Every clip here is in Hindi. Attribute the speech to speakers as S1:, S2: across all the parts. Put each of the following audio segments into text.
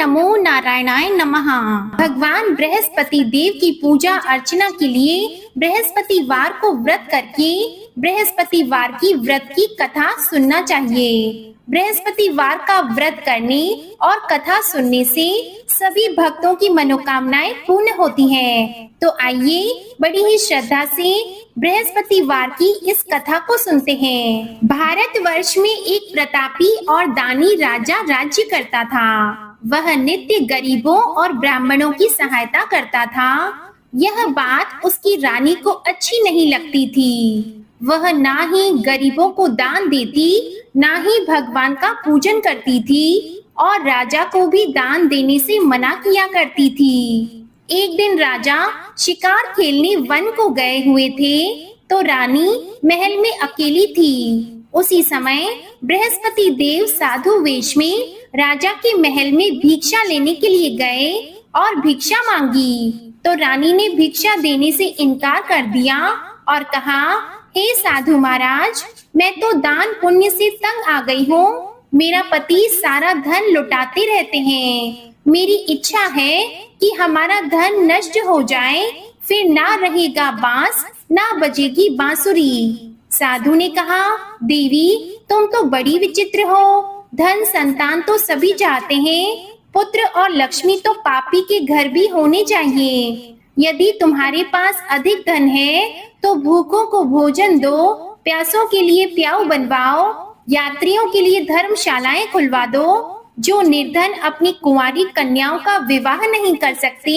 S1: नमो नारायणाय नमः। भगवान बृहस्पति देव की पूजा अर्चना के लिए बृहस्पतिवार को व्रत करके बृहस्पतिवार की व्रत की कथा सुनना चाहिए। बृहस्पतिवार का व्रत करने और कथा सुनने से सभी भक्तों की मनोकामनाएं पूर्ण होती हैं। तो आइए बड़ी ही श्रद्धा से बृहस्पतिवार की इस कथा को सुनते हैं। भारतवर्ष में एक प्रतापी और दानी राजा राज्य करता था। वह नित्य गरीबों और ब्राह्मणों की सहायता करता था। यह बात उसकी रानी को अच्छी नहीं लगती थी। वह ना ही गरीबों को दान देती, ना ही भगवान का पूजन करती थी और राजा को भी दान देने से मना किया करती थी। एक दिन राजा शिकार खेलने वन को गए हुए थे तो रानी महल में अकेली थी। उसी समय बृहस्पति देव साधु वेश में राजा के महल में भिक्षा लेने के लिए गए और भिक्षा मांगी तो रानी ने भिक्षा देने से इनकार कर दिया और कहा, हे साधु महाराज, मैं तो दान पुण्य से तंग आ गई हूँ। मेरा पति सारा धन लुटाते रहते हैं। मेरी इच्छा है कि हमारा धन नष्ट हो जाए, फिर ना रहेगा बांस, ना बजेगी बांसुरी। साधु ने कहा, देवी तुम तो बड़ी विचित्र हो। धन संतान तो सभी चाहते हैं, पुत्र और लक्ष्मी तो पापी के घर भी होने चाहिए। यदि तुम्हारे पास अधिक धन है तो भूखों को भोजन दो, प्यासों के लिए प्याऊ बनवाओ, यात्रियों के लिए धर्मशालाएं खुलवा दो। जो निर्धन अपनी कुंवारी कन्याओं का विवाह नहीं कर सकते,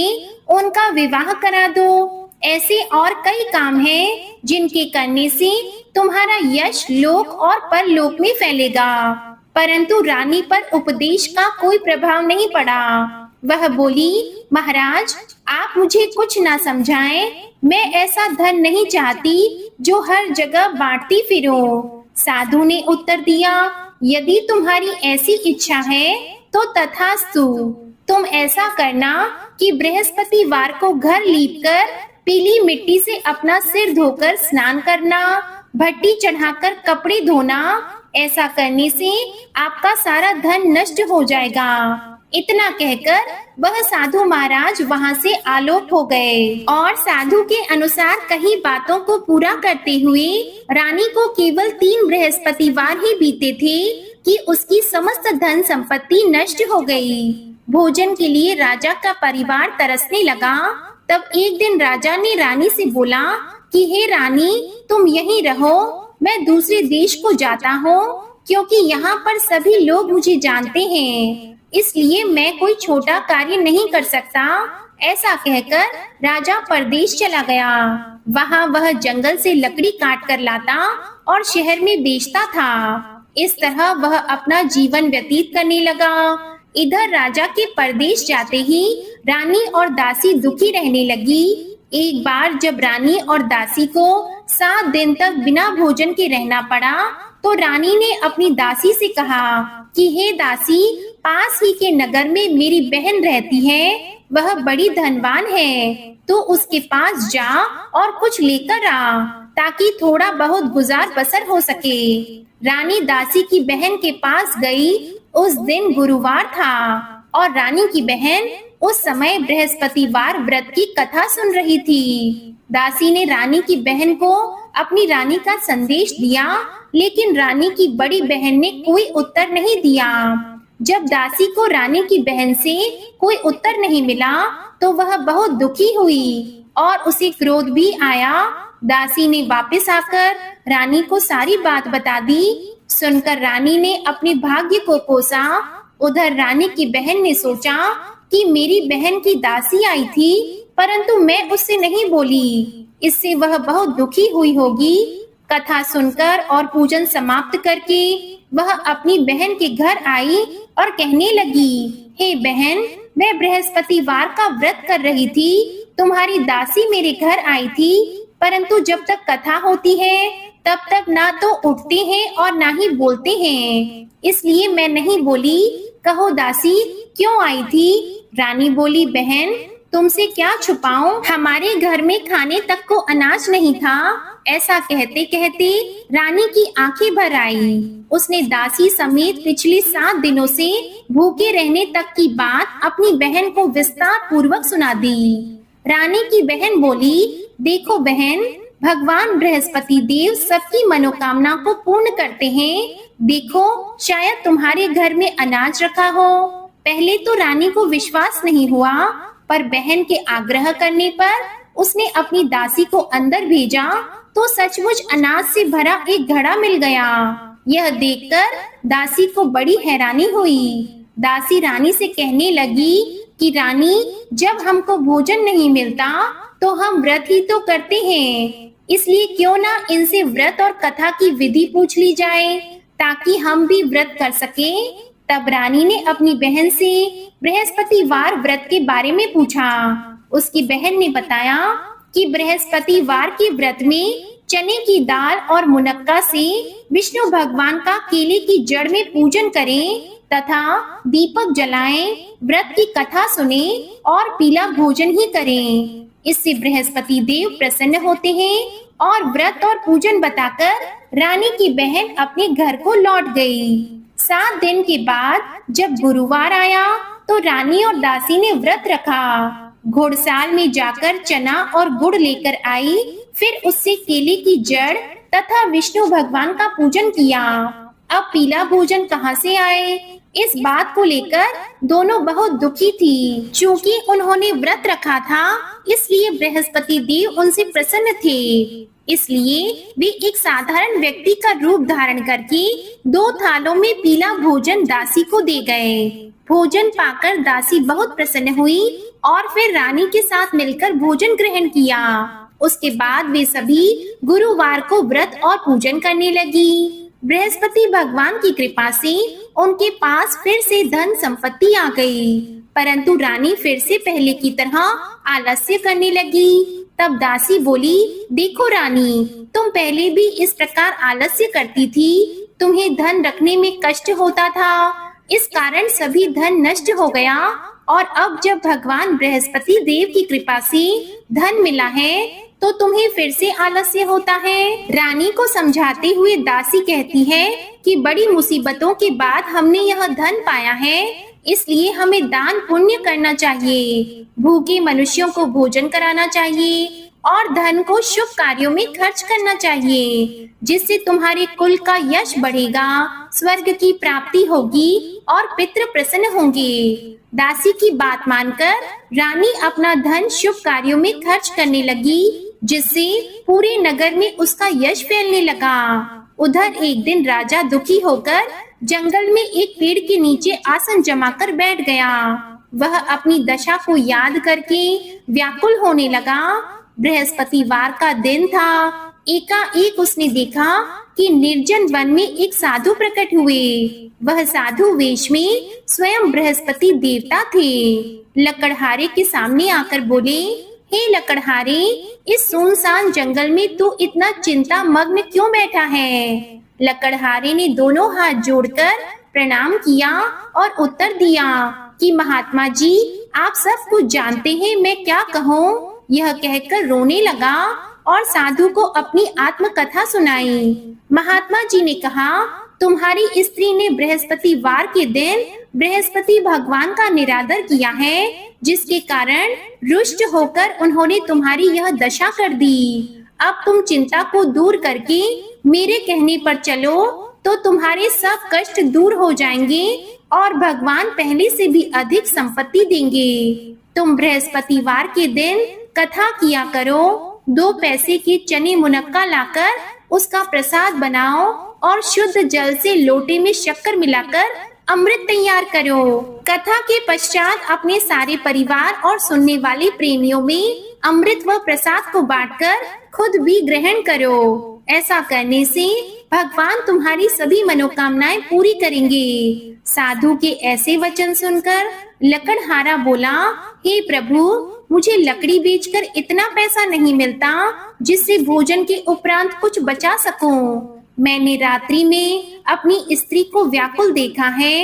S1: उनका विवाह करा दो। ऐसे और कई काम हैं जिनके करने से तुम्हारा यश लोक और परलोक में फैलेगा। परंतु रानी पर उपदेश का कोई प्रभाव नहीं पड़ा। वह बोली, महाराज आप मुझे कुछ ना समझाएं। मैं ऐसा धन नहीं चाहती जो हर जगह बांटती फिरूं। साधु ने उत्तर दिया, यदि तुम्हारी ऐसी इच्छा है तो तथास्तु। तुम ऐसा करना कि बृहस्पतिवार को घर लीपकर पीली मिट्टी से अपना सिर धोकर स्नान करना, भट्टी चढ़ाकर कपड़े धोना। ऐसा करने से आपका सारा धन नष्ट हो जाएगा। इतना कहकर वह साधु महाराज वहां से आलोक हो गए और साधु के अनुसार कई बातों को पूरा करते हुए रानी को केवल 3 बृहस्पतिवार ही बीते थे कि उसकी समस्त धन संपत्ति नष्ट हो गई। भोजन के लिए राजा का परिवार तरसने लगा। तब एक दिन राजा ने रानी से बोला कि हे रानी, तुम यहीं रहो, मैं दूसरे देश को जाता हूँ, क्योंकि यहाँ पर सभी लोग मुझे जानते हैं, इसलिए मैं कोई छोटा कार्य नहीं कर सकता। ऐसा कहकर राजा परदेश चला गया। वहाँ वह जंगल से लकड़ी काट कर लाता और शहर में बेचता था। इस तरह वह अपना जीवन व्यतीत करने लगा। इधर राजा के परदेश जाते ही रानी और दासी दुखी रहने लगी। एक बार जब रानी और दासी को 7 दिन तक बिना भोजन के रहना पड़ा तो रानी ने अपनी दासी से कहा कि हे दासी, पास ही के नगर में मेरी बहन रहती है, वह बड़ी धनवान है, तो उसके पास जा और कुछ लेकर आ ताकि थोड़ा बहुत गुजार बसर हो सके। रानी दासी की बहन के पास गई। उस दिन गुरुवार था और रानी की बहन उस समय बृहस्पतिवार व्रत की कथा सुन रही थी। दासी ने रानी की बहन को अपनी रानी का संदेश दिया, लेकिन रानी की बड़ी बहन ने कोई उत्तर नहीं दिया। जब दासी को रानी की बहन से कोई उत्तर नहीं मिला तो वह बहुत दुखी हुई और उसे क्रोध भी आया। दासी ने वापस आकर रानी को सारी बात बता दी। सुनकर रानी ने अपने भाग्य को कोसा। उधर रानी की बहन ने सोचा कि मेरी बहन की दासी आई थी, परंतु मैं उससे नहीं बोली, इससे वह बहुत दुखी हुई होगी। कथा सुनकर और पूजन समाप्त करके वह अपनी बहन के घर आई और कहने लगी, हे बहन, मैं बृहस्पतिवार का व्रत कर रही थी। तुम्हारी दासी मेरे घर आई थी, परंतु जब तक कथा होती है तब तक ना तो उठते हैं और ना ही बोलते हैं, इसलिए मैं नहीं बोली। कहो दासी, क्यों आई थी? रानी बोली, बहन तुमसे क्या छुपाऊं, हमारे घर में खाने तक को अनाज नहीं था ऐसा कहते कहते रानी की आंखें भर आई। उसने दासी समेत पिछले 7 दिनों से भूखे रहने तक की बात अपनी बहन को विस्तार पूर्वक सुना दी। रानी की बहन बोली, देखो बहन, भगवान बृहस्पति देव सबकी मनोकामना को पूर्ण करते हैं। देखो, शायद तुम्हारे घर में अनाज रखा हो। पहले तो रानी को विश्वास नहीं हुआ, पर बहन के आग्रह करने पर उसने अपनी दासी को अंदर भेजा तो सचमुच अनाज से भरा एक घड़ा मिल गया। यह देखकर दासी को बड़ी हैरानी हुई। दासी रानी से कहने लगी कि रानी, जब हमको भोजन नहीं मिलता तो हम व्रत ही तो करते हैं, इसलिए क्यों ना इनसे व्रत और कथा की विधि पूछ ली जाए ताकि हम भी व्रत कर सकें। तब रानी ने अपनी बहन से बृहस्पतिवार व्रत के बारे में पूछा। उसकी बहन ने बताया कि बृहस्पतिवार के व्रत में चने की दाल और मुनक्का से विष्णु भगवान का केले की जड़ में पूजन करें तथा दीपक जलाएं, व्रत की कथा सुने और पीला भोजन ही करें। इससे बृहस्पति देव प्रसन्न होते हैं और व्रत और पूजन बताकर रानी की बहन अपने घर को लौट गई। 7 दिन के बाद जब गुरुवार आया तो रानी और दासी ने व्रत रखा। घोड़साल में जाकर चना और गुड़ लेकर आई, फिर उससे केले की जड़ तथा विष्णु भगवान का पूजन किया। अब पीला भोजन कहाँ से आए, इस बात को लेकर दोनों बहुत दुखी थी। चूंकि उन्होंने व्रत रखा था, इसलिए बृहस्पति देव उनसे प्रसन्न थे। इसलिए वे एक साधारण व्यक्ति का रूप धारण करके 2 थालों में पीला भोजन दासी को दे गए। भोजन पाकर दासी बहुत प्रसन्न हुई और फिर रानी के साथ मिलकर भोजन ग्रहण किया। उसके बाद वे सभी गुरुवार को व्रत और पूजन करने लगी। बृहस्पति भगवान की कृपा से उनके पास फिर से धन संपत्ति आ गई, परंतु रानी फिर से पहले की तरह आलस्य करने लगी। तब दासी बोली, देखो रानी, तुम पहले भी इस प्रकार आलस्य करती थी। तुम्हें धन रखने में कष्ट होता था, इस कारण सभी धन नष्ट हो गया, और अब जब भगवान बृहस्पति देव की कृपा से धन मिला है तो तुम्हें फिर से आलस्य होता है। रानी को समझाते हुए दासी कहती है कि बड़ी मुसीबतों के बाद हमने यह धन पाया है, इसलिए हमें दान पुण्य करना चाहिए, भूखे मनुष्यों को भोजन कराना चाहिए और धन को शुभ कार्यों में खर्च करना चाहिए, जिससे तुम्हारे कुल का यश बढ़ेगा, स्वर्ग की प्राप्ति होगी और पितृ प्रसन्न होंगे। दासी की बात मानकर रानी अपना धन शुभ कार्यों में खर्च करने लगी, जिससे पूरे नगर में उसका यश फैलने लगा। उधर एक दिन राजा दुखी होकर जंगल में एक पेड़ के नीचे आसन जमाकर बैठ गया। वह अपनी दशा को याद करके व्याकुल होने लगा। बृहस्पतिवार का दिन था। एकाएक उसने देखा कि निर्जन वन में एक साधु प्रकट हुए। वह साधु वेश में स्वयं बृहस्पति देवता थे। लकड़हारे के सामने आकर बोले, हे लकड़हारे, इस सुनसान जंगल में तू इतना चिंता मग्न क्यों बैठा है? लकड़हारे ने दोनों हाथ जोड़कर प्रणाम किया और उत्तर दिया कि महात्मा जी, आप सब कुछ जानते हैं, मैं क्या कहूँ। यह कहकर रोने लगा और साधु को अपनी आत्मकथा सुनाई। महात्मा जी ने कहा, तुम्हारी स्त्री ने बृहस्पतिवार के दिन बृहस्पति भगवान का निरादर किया है, जिसके कारण रुष्ट होकर उन्होंने तुम्हारी यह दशा कर दी। अब तुम चिंता को दूर करके मेरे कहने पर चलो तो तुम्हारे सब कष्ट दूर हो जाएंगे और भगवान पहले से भी अधिक संपत्ति देंगे। तुम बृहस्पतिवार के दिन कथा किया करो, 2 पैसे के चने मुनक्का लाकर उसका प्रसाद बनाओ और शुद्ध जल से लोटे में शक्कर मिलाकर अमृत तैयार करो। कथा के पश्चात अपने सारे परिवार और सुनने वाले प्रेमियों में अमृत व प्रसाद को बांटकर खुद भी ग्रहण करो। ऐसा करने से भगवान तुम्हारी सभी मनोकामनाएं पूरी करेंगे। साधु के ऐसे वचन सुनकर लकड़हारा बोला, हे प्रभु, मुझे लकड़ी बेचकर इतना पैसा नहीं मिलता जिससे भोजन के उपरांत कुछ बचा सकूं। मैंने रात्रि में अपनी स्त्री को व्याकुल देखा है।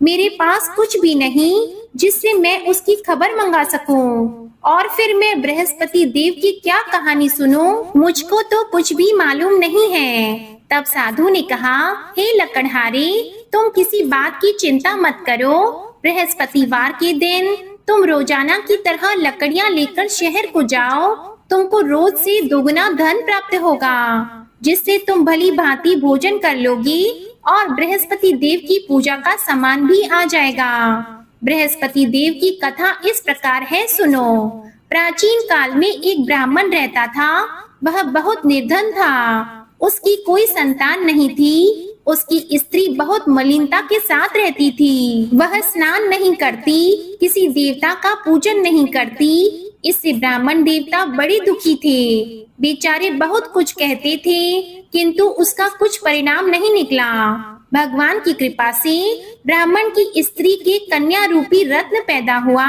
S1: मेरे पास कुछ भी नहीं, जिससे मैं उसकी खबर मंगा सकूं। और फिर मैं बृहस्पति देव की क्या कहानी सुनूं? मुझको तो कुछ भी मालूम नहीं है। तब साधु ने कहा, हे लकड़हारे, तुम किसी बात की चिंता मत करो। बृहस्पतिवार के दिन तुम रोजाना की तरह लकड़ियां लेकर शहर को जाओ। तुमको रोज से दोगुना धन प्राप्त होगा, जिससे तुम भली भांति भोजन कर लोगी और बृहस्पति देव की पूजा का सामान भी आ जाएगा। बृहस्पति देव की कथा इस प्रकार है, सुनो। प्राचीन काल में एक ब्राह्मण रहता था। वह बहुत निर्धन था। उसकी कोई संतान नहीं थी। उसकी स्त्री बहुत मलिनता के साथ रहती थी। वह स्नान नहीं करती, किसी देवता का पूजन नहीं करती। इससे ब्राह्मण देवता बड़े दुखी थे। बेचारे बहुत कुछ कहते थे, किंतु उसका कुछ परिणाम नहीं निकला। भगवान की कृपा से ब्राह्मण की स्त्री के कन्या रूपी रत्न पैदा हुआ।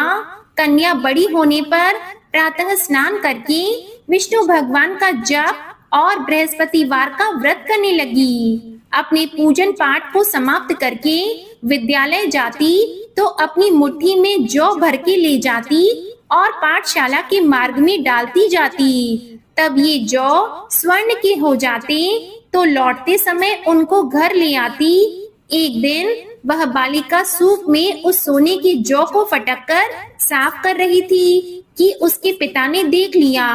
S1: कन्या बड़ी होने पर प्रातः स्नान करके विष्णु भगवान का जप और बृहस्पतिवार का व्रत करने लगी। अपने पूजन पाठ को समाप्त करके विद्यालय जाती तो अपनी मुट्ठी में जौ भर के ले जाती और पाठशाला के मार्ग में डालती जाती। तब ये जौ स्वर्ण के हो जाते तो लौटते समय उनको घर ले आती। एक दिन वह बालिका सूप में उस सोने की जौ को फटककर साफ कर रही थी कि उसके पिता ने देख लिया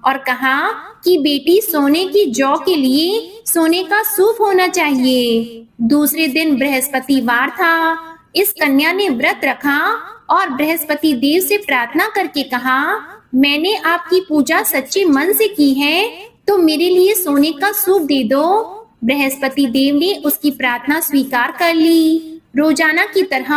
S1: और कहा कि बेटी, सोने की जौ के लिए सोने का सूप होना चाहिए। दूसरे दिन बृहस्पतिवार था। इस कन्या ने व्रत रखा और बृहस्पति देव से प्रार्थना करके कहा, मैंने आपकी पूजा सच्चे मन से की है, तो मेरे लिए सोने का सूप दे दो। बृहस्पति देव ने उसकी प्रार्थना स्वीकार कर ली। रोजाना की तरह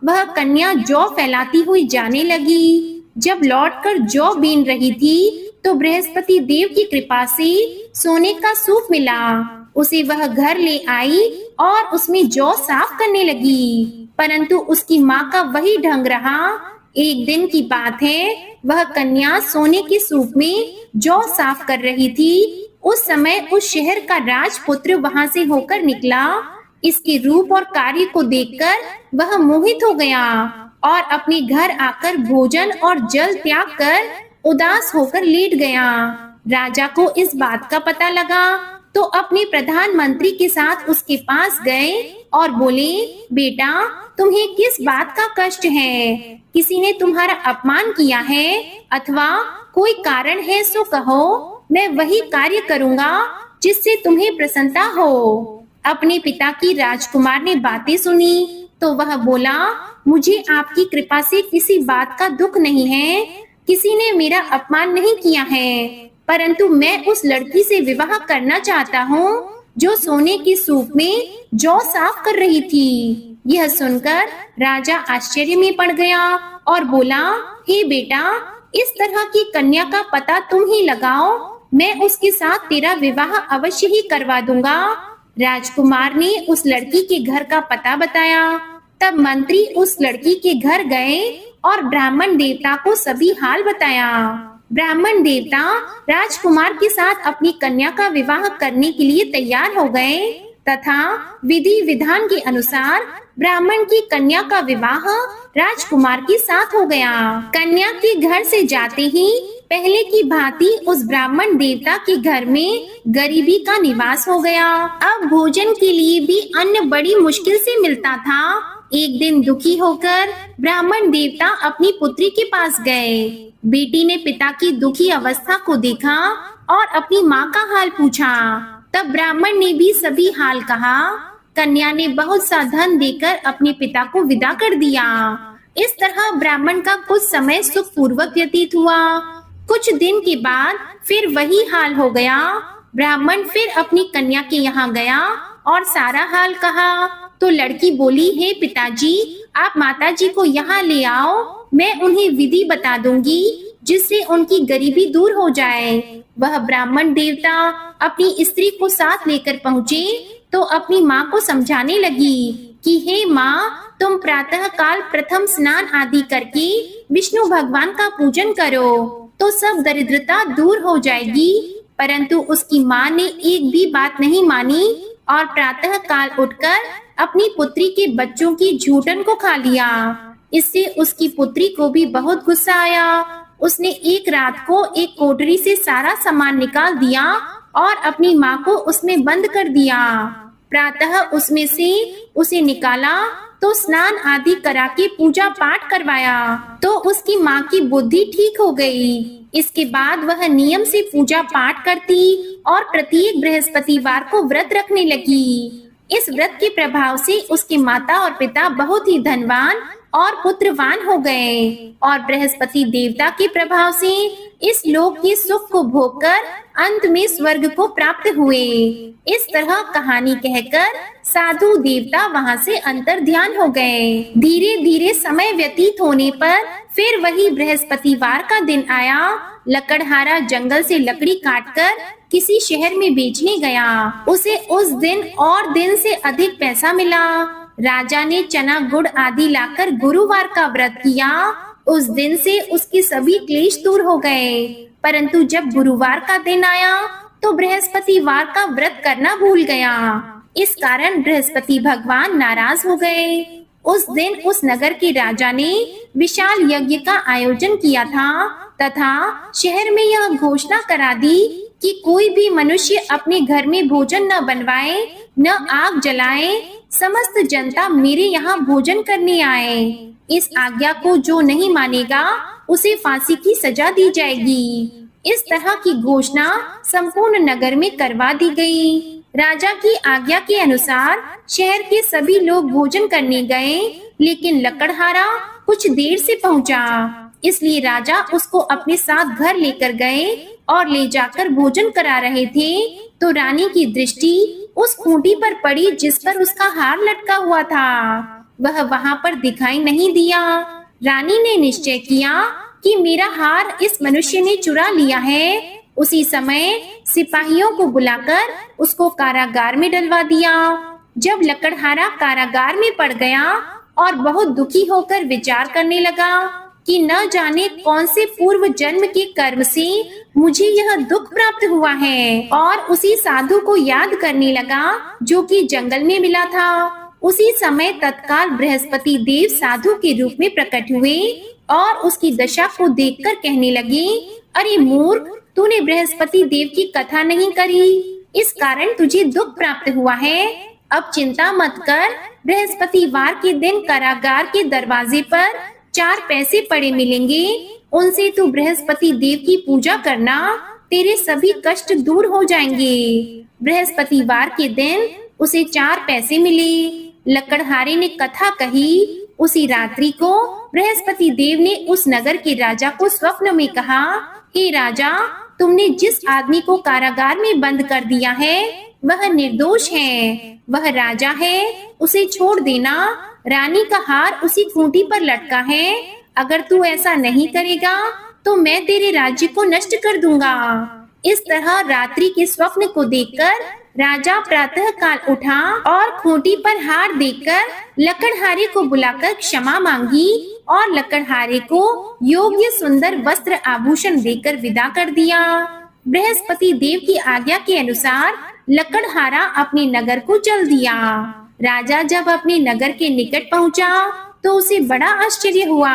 S1: वह कन्या जौ फैलाती हुई जाने लगी। जब लौटकर जौ बीन रही थी तो बृहस्पति देव की कृपा से सोने का सूप मिला। उसे वह घर ले आई और उसमें जौ साफ करने लगी, परंतु उसकी माँ का वही ढंग रहा। एक दिन की बात है, वह कन्या सोने के सूप में जौ साफ कर रही थी। उस समय उस शहर का राजपुत्र वहां से होकर निकला। इसके रूप और कार्य को देखकर वह मोहित हो गया और अपने घर आकर भोजन और जल त्याग कर उदास होकर लेट गया। राजा को इस बात का पता लगा तो अपने प्रधानमंत्री के साथ उसके पास गए और बोले, बेटा, तुम्हें किस बात का कष्ट है? किसी ने तुम्हारा अपमान किया है अथवा कोई कारण है सो कहो, मैं वही कार्य करूँगा जिससे तुम्हें प्रसन्नता हो। अपने पिता की राजकुमार ने बातें सुनी तो वह बोला, मुझे आपकी कृपा से किसी बात का दुख नहीं है। किसी ने मेरा अपमान नहीं किया है, परंतु मैं उस लड़की से विवाह करना चाहता हूँ जो सोने के सूप में जौ साफ कर रही थी। यह सुनकर राजा आश्चर्य में पड़ गया और बोला, हे बेटा, इस तरह की कन्या का पता तुम ही लगाओ, मैं उसके साथ तेरा विवाह अवश्य ही करवा दूंगा। राजकुमार ने उस लड़की के घर का पता बताया। तब मंत्री उस लड़की के घर गए और ब्राह्मण देवता को सभी हाल बताया। ब्राह्मण देवता राजकुमार के साथ अपनी कन्या का विवाह करने के लिए तैयार हो गए तथा विधि विधान के अनुसार ब्राह्मण की कन्या का विवाह राजकुमार के साथ हो गया। कन्या के घर से जाते ही पहले की भांति उस ब्राह्मण देवता के घर में गरीबी का निवास हो गया। अब भोजन के लिए भी अन्न बड़ी मुश्किल से मिलता था। एक दिन दुखी होकर ब्राह्मण देवता अपनी पुत्री के पास गए। बेटी ने पिता की दुखी अवस्था को देखा और अपनी माँ का हाल पूछा। तब ब्राह्मण ने भी सभी हाल कहा। कन्या ने बहुत सा धन देकर अपने पिता को विदा कर दिया। इस तरह ब्राह्मण का कुछ समय सुख पूर्वक व्यतीत हुआ। कुछ दिन के बाद फिर वही हाल हो गया। ब्राह्मण फिर अपनी कन्या के यहाँ गया और सारा हाल कहा तो लड़की बोली, हे पिताजी, आप माताजी को यहाँ ले आओ, मैं उन्हें विधि बता दूंगी जिससे उनकी गरीबी दूर हो जाए। वह ब्राह्मण देवता अपनी स्त्री को साथ लेकर पहुँचे तो अपनी माँ को समझाने लगी कि हे माँ, तुम प्रातः काल प्रथम स्नान आदि करके विष्णु भगवान का पूजन करो तो सब दरिद्रता दूर हो जाएगी। परंतु उसकी माँ ने एक भी बात नहीं मानी और प्रातः काल उठकर अपनी पुत्री के बच्चों की झूठन को खा लिया। इससे उसकी पुत्री को भी बहुत गुस्सा आया। उसने एक रात को एक कोठरी से सारा सामान निकाल दिया और अपनी माँ को उसमें बंद कर दिया। प्रातः उसमें से उसे निकाला तो स्नान आदि करा के पूजा पाठ करवाया तो उसकी माँ की बुद्धि ठीक हो गई। इसके बाद वह नियम से पूजा पाठ करती और प्रत्येक बृहस्पतिवार को व्रत रखने लगी। इस व्रत के प्रभाव से उसके माता और पिता बहुत ही धनवान और पुत्रवान हो गए और बृहस्पति देवता के प्रभाव से इस लोक के सुख को भोगकर अंत में स्वर्ग को प्राप्त हुए। इस तरह कहानी कहकर साधु देवता वहां से अंतर ध्यान हो गए। धीरे धीरे समय व्यतीत होने पर फिर वही बृहस्पतिवार का दिन आया। लकड़हारा जंगल से लकड़ी काटकर किसी शहर में बेचने गया। उसे उस दिन और दिन से अधिक पैसा मिला। राजा ने चना गुड़ आदि लाकर गुरुवार का व्रत किया। उस दिन से उसके सभी क्लेश दूर हो गए। परंतु जब गुरुवार का दिन आया तो बृहस्पतिवार का व्रत करना भूल गया। इस कारण बृहस्पति भगवान नाराज हो गए। उस दिन उस नगर के राजा ने विशाल यज्ञ का आयोजन किया था तथा शहर में यह घोषणा करा दी कि कोई भी मनुष्य अपने घर में भोजन न बनवाए, न आग जलाए। समस्त जनता मेरे यहाँ भोजन करने आए। इस आज्ञा को जो नहीं मानेगा उसे फांसी की सजा दी जाएगी। इस तरह की घोषणा संपूर्ण नगर में करवा दी गई। राजा की आज्ञा के अनुसार शहर के सभी लोग भोजन करने गए, लेकिन लकड़हारा कुछ देर से पहुंचा। इसलिए राजा उसको अपने साथ घर लेकर गए और ले जाकर भोजन करा रहे थे तो रानी की दृष्टि उस खूंटी पर पड़ी जिस पर उसका हार लटका हुआ था। वह वहां पर दिखाई नहीं दिया। रानी ने निश्चय किया कि मेरा हार इस मनुष्य ने चुरा लिया है। उसी समय सिपाहियों को बुलाकर उसको कारागार में डलवा दिया। जब लकड़हारा कारागार में पड़ गया और बहुत दुखी होकर विचार करने लगा कि न जाने कौन से पूर्व जन्म के कर्म से मुझे यह दुख प्राप्त हुआ है, और उसी साधु को याद करने लगा जो कि जंगल में मिला था। उसी समय तत्काल बृहस्पति देव साधु के रूप में प्रकट हुए और उसकी दशा को देखकर कहने लगे, अरे मूर्ख, तूने बृहस्पति देव की कथा नहीं करी, इस कारण तुझे दुख प्राप्त हुआ है। अब चिंता मत कर, बृहस्पतिवार के दिन कारागार के दरवाजे पर 4 पैसे पड़े मिलेंगे, उनसे तू बृहस्पति देव की पूजा करना, तेरे सभी कष्ट दूर हो जाएंगे। बृहस्पतिवार के दिन उसे 4 पैसे मिले। लकड़हारे ने कथा कही। उसी रात्रि को बृहस्पति देव ने उस नगर के राजा को स्वप्न में कहा, हे राजा, तुमने जिस आदमी को कारागार में बंद कर दिया है वह निर्दोष है, वह राजा है, उसे छोड़ देना। रानी का हार उसी खूंटी पर लटका है। अगर तू ऐसा नहीं करेगा तो मैं तेरे राज्य को नष्ट कर दूंगा। इस तरह रात्रि के स्वप्न को देखकर राजा प्रातः काल उठा और खूंटी पर हार देकर लकड़हारे को बुलाकर क्षमा मांगी और लकड़हारे को योग्य सुंदर वस्त्र आभूषण देकर विदा कर दिया। बृहस्पति देव की आज्ञा के अनुसार लकड़हारा अपने नगर को चल दिया। राजा जब अपने नगर के निकट पहुंचा तो उसे बड़ा आश्चर्य हुआ।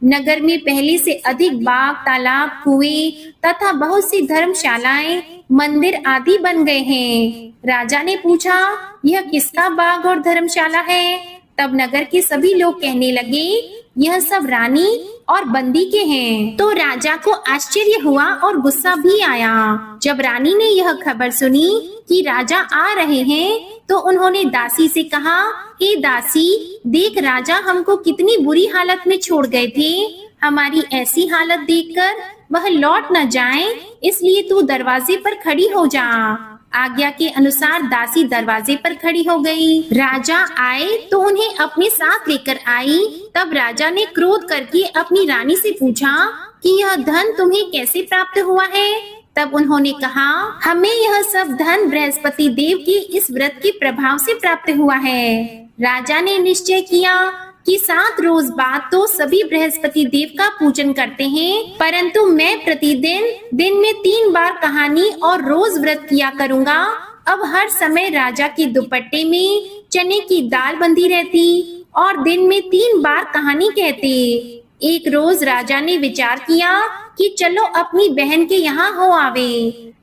S1: नगर में पहले से अधिक बाग, तालाब, कुएं तथा बहुत सी धर्मशालाएं, मंदिर आदि बन गए हैं। राजा ने पूछा, यह किसका बाग और धर्मशाला है? तब नगर के सभी लोग कहने लगे, यह सब रानी और बंदी के हैं। तो राजा को आश्चर्य हुआ और गुस्सा भी आया। जब रानी ने यह खबर सुनी कि राजा आ रहे हैं तो उन्होंने दासी से कहा, हे दासी, देख राजा हमको कितनी बुरी हालत में छोड़ गए थे। हमारी ऐसी हालत देखकर वह लौट न जाएं, इसलिए तू दरवाजे पर खड़ी हो जा। आज्ञा के अनुसार दासी दरवाजे पर खड़ी हो गई। राजा आए तो उन्हें अपने साथ लेकर आई। तब राजा ने क्रोध करके अपनी रानी से पूछा कि यह धन तुम्हें कैसे प्राप्त हुआ है? तब उन्होंने कहा, हमें यह सब धन बृहस्पति देव के इस व्रत के प्रभाव से प्राप्त हुआ है। राजा ने निश्चय किया कि 7 रोज बाद तो सभी बृहस्पति देव का पूजन करते हैं, परंतु मैं प्रतिदिन दिन में 3 बार कहानी और रोज व्रत किया करूँगा। अब हर समय राजा के दुपट्टे में चने की दाल बंधी रहती और दिन में 3 बार कहानी कहते। एक रोज राजा ने विचार किया कि चलो अपनी बहन के यहाँ हो आवे।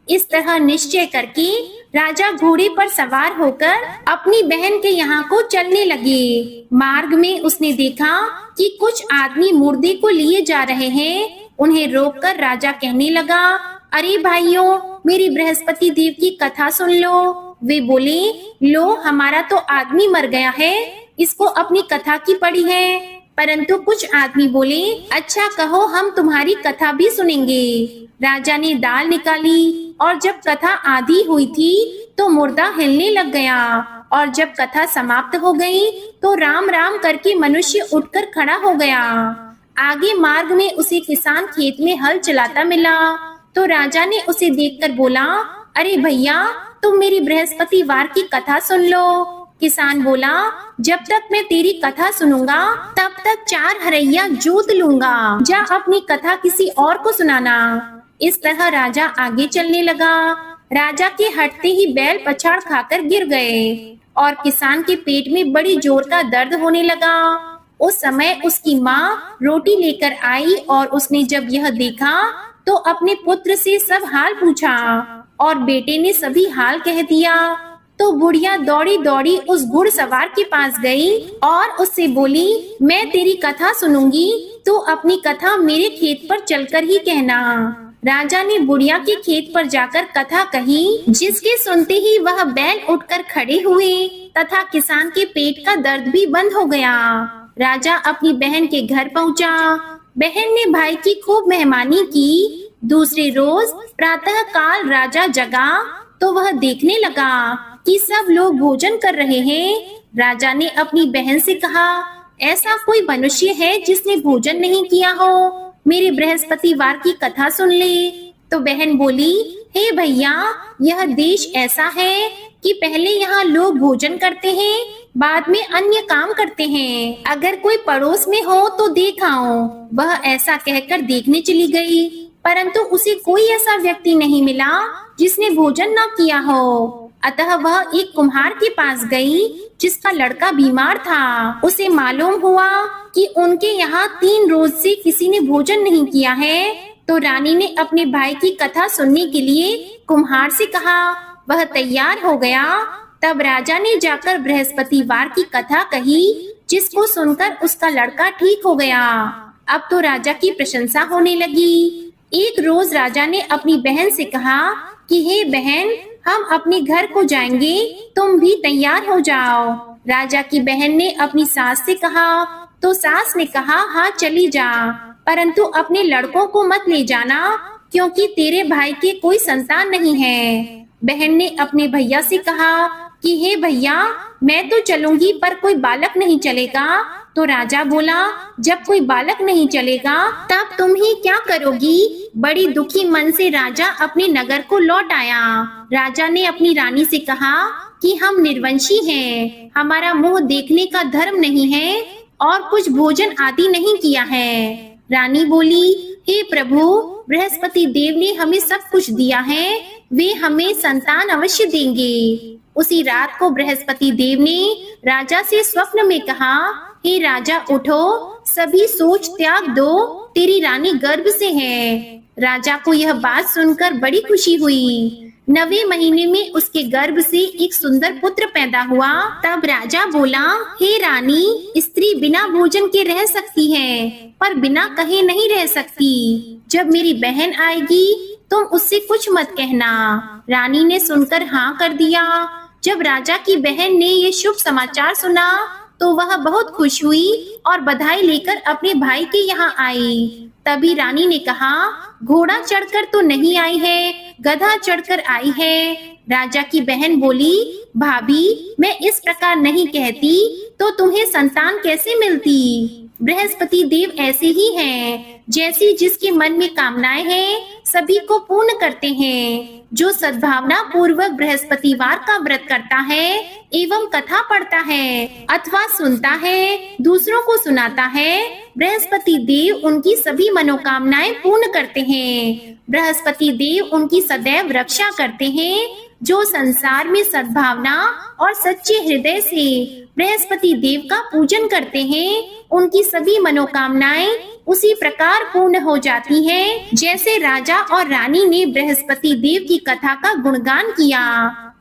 S1: इस तरह निश्चय करके राजा घोड़े पर सवार होकर अपनी बहन के यहाँ को चलने लगे। मार्ग में उसने देखा कि कुछ आदमी मुर्दे को लिए जा रहे हैं। उन्हें रोककर राजा कहने लगा, अरे भाइयों, मेरी बृहस्पति देव की कथा सुन लो। वे बोले, लो हमारा तो आदमी मर गया है, इसको अपनी कथा की पड़ी है। परंतु कुछ आदमी बोले, अच्छा कहो, हम तुम्हारी कथा भी सुनेंगे। राजा ने दाल निकाली और जब कथा आधी हुई थी तो मुर्दा हिलने लग गया और जब कथा समाप्त हो गई तो राम राम करके मनुष्य उठकर खड़ा हो गया। आगे मार्ग में उसे किसान खेत में हल चलाता मिला तो राजा ने उसे देखकर बोला, अरे भैया, तुम मेरी बृहस्पति वार की कथा सुन लो। किसान बोला, जब तक मैं तेरी कथा सुनूंगा तब तक 4 हरैया जोत लूंगा। जा अपनी कथा किसी और को सुनाना। इस तरह राजा आगे चलने लगा। राजा के हटते ही बैल पछाड़ खाकर गिर गए और किसान के पेट में बड़ी जोर का दर्द होने लगा। उस समय उसकी माँ रोटी लेकर आई और उसने जब यह देखा तो अपने पुत्र से सब हाल पूछा और बेटे ने सभी हाल कह दिया। तो बुढ़िया दौड़ी दौड़ी उस घुड़सवार के पास गई और उससे बोली, मैं तेरी कथा सुनूंगी, तू अपनी कथा मेरे खेत पर चलकर ही कहना। राजा ने बुढ़िया के खेत पर जाकर कथा कही, जिसके सुनते ही वह बैल उठकर खड़े हुए तथा किसान के पेट का दर्द भी बंद हो गया। राजा अपनी बहन के घर पहुंचा। बहन ने भाई की खूब मेहमानी की। दूसरे रोज प्रातः काल राजा जगा तो वह देखने लगा कि सब लोग भोजन कर रहे हैं। राजा ने अपनी बहन से कहा, ऐसा कोई मनुष्य है जिसने भोजन नहीं किया हो? मेरे बृहस्पति वार की कथा सुन ले। तो बहन बोली, हे भैया, यह देश ऐसा है कि पहले यहाँ लोग भोजन करते हैं, बाद में अन्य काम करते हैं। अगर कोई पड़ोस में हो तो देख आओ। वह ऐसा कहकर देखने चली गई, परंतु उसे कोई ऐसा व्यक्ति नहीं मिला जिसने भोजन न किया हो। अतः वह एक कुम्हार के पास गई जिसका लड़का बीमार था। उसे मालूम हुआ कि उनके यहाँ 3 रोज से किसी ने भोजन नहीं किया है। तो रानी ने अपने भाई की कथा सुनने के लिए कुम्हार से कहा। वह तैयार हो गया। तब राजा ने जाकर बृहस्पति वार की कथा कही, जिसको सुनकर उसका लड़का ठीक हो गया। अब तो राजा की प्रशंसा होने लगी। एक रोज राजा ने अपनी बहन से कहा कि हे बहन, हम अपने घर को जाएंगे, तुम भी तैयार हो जाओ। राजा की बहन ने अपनी सास से कहा तो सास ने कहा, हाँ चली जा, परंतु अपने लड़कों को मत ले जाना, क्योंकि तेरे भाई के कोई संतान नहीं है। बहन ने अपने भैया से कहा कि हे भैया, मैं तो चलूंगी पर कोई बालक नहीं चलेगा। तो राजा बोला, जब कोई बालक नहीं चलेगा तब तुम ही क्या करोगी? बड़ी दुखी मन से राजा अपने नगर को लौट आया। राजा ने अपनी रानी से कहा कि हम निर्वंशी हैं, हमारा मुंह देखने का धर्म नहीं है और कुछ भोजन आदि नहीं किया है। रानी बोली, हे प्रभु, बृहस्पति देव ने हमें सब कुछ दिया है, वे हमें संतान अवश्य देंगे। उसी रात को बृहस्पति देव ने राजा से स्वप्न में कहा, हे राजा उठो, सभी सोच त्याग दो, तेरी रानी गर्भ से है। राजा को यह बात सुनकर बड़ी खुशी हुई। 9वें महीने में उसके गर्भ से एक सुंदर पुत्र पैदा हुआ। तब राजा बोला, हे रानी, स्त्री बिना भोजन के रह सकती है, पर बिना कहे नहीं रह सकती। जब मेरी बहन आएगी तुम उससे कुछ मत कहना। रानी ने सुनकर हाँ कर दिया। जब राजा की बहन ने ये शुभ समाचार सुना तो वह बहुत खुश हुई और बधाई लेकर अपने भाई के यहाँ आई। तभी रानी ने कहा, घोड़ा चढ़कर तो नहीं आई है, गधा चढ़कर आई है। राजा की बहन बोली, भाभी, मैं इस प्रकार नहीं कहती तो तुम्हें संतान कैसे मिलती? बृहस्पति देव ऐसे ही हैं, जैसी जिसके मन में कामनाएं हैं सभी को पूर्ण करते हैं। जो सद्भावना पूर्वक बृहस्पतिवार का व्रत करता है एवं कथा पढ़ता है अथवा सुनता है, दूसरों को सुनाता है, बृहस्पति देव उनकी सभी मनोकामनाएं पूर्ण करते हैं। बृहस्पति देव उनकी सदैव रक्षा करते हैं। जो संसार में सद्भावना और सच्चे हृदय से बृहस्पति देव का पूजन करते हैं, उनकी सभी मनोकामनाएं उसी प्रकार पूर्ण हो जाती हैं, जैसे राजा और रानी ने बृहस्पति देव की कथा का गुणगान किया।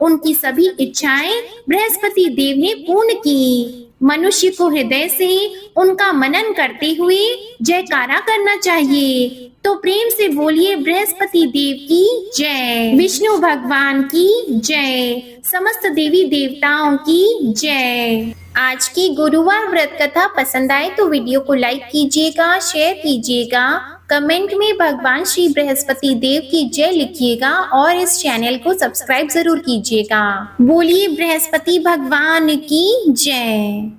S1: उनकी सभी इच्छाएं बृहस्पति देव ने पूर्ण की। मनुष्य को हृदय से उनका मनन करते हुए जयकारा करना चाहिए। तो प्रेम से बोलिए बृहस्पति देव की जय, विष्णु भगवान की जय, समस्त देवी देवताओं की जय। आज की गुरुवार व्रत कथा पसंद आए तो वीडियो को लाइक कीजिएगा, शेयर कीजिएगा, कमेंट में भगवान श्री बृहस्पति देव की जय लिखिएगा और इस चैनल को सब्सक्राइब जरूर कीजिएगा। बोलिए बृहस्पति भगवान की जय।